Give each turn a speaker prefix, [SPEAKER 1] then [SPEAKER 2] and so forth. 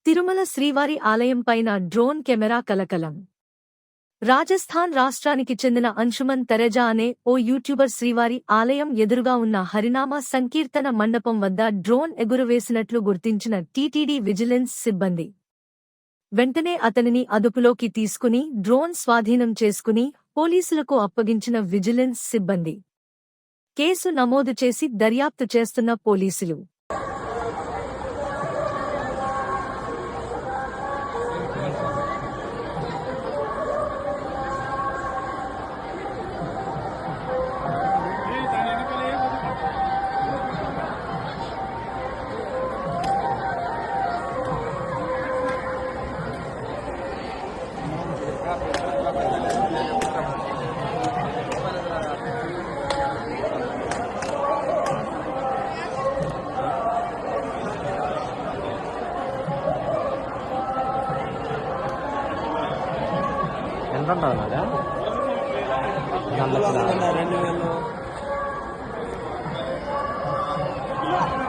[SPEAKER 1] తిరుమల శ్రీవారి ఆలయం పైన డ్రోన్ కెమెరా కలకలం. రాజస్థాన్ రాష్ట్రానికి చెందిన అంశుమన్ తెరెజా అనే ఓ యూట్యూబర్ శ్రీవారి ఆలయం ఎదురుగా ఉన్న హరినామ సంకీర్తన మండపం వద్ద డ్రోన్ ఎగురవేసినట్లు గుర్తించిన టీటీడీ విజిలెన్స్ సిబ్బంది వెంటనే అతనిని అదుపులోకి తీసుకుని డ్రోన్ స్వాధీనం చేసుకుని పోలీసులకు అప్పగించిన విజిలెన్స్ సిబ్బంది కేసు నమోదు చేసి దర్యాప్తు చేస్తున్న పోలీసులు
[SPEAKER 2] ఎంత ఉంటుంది 2,00,000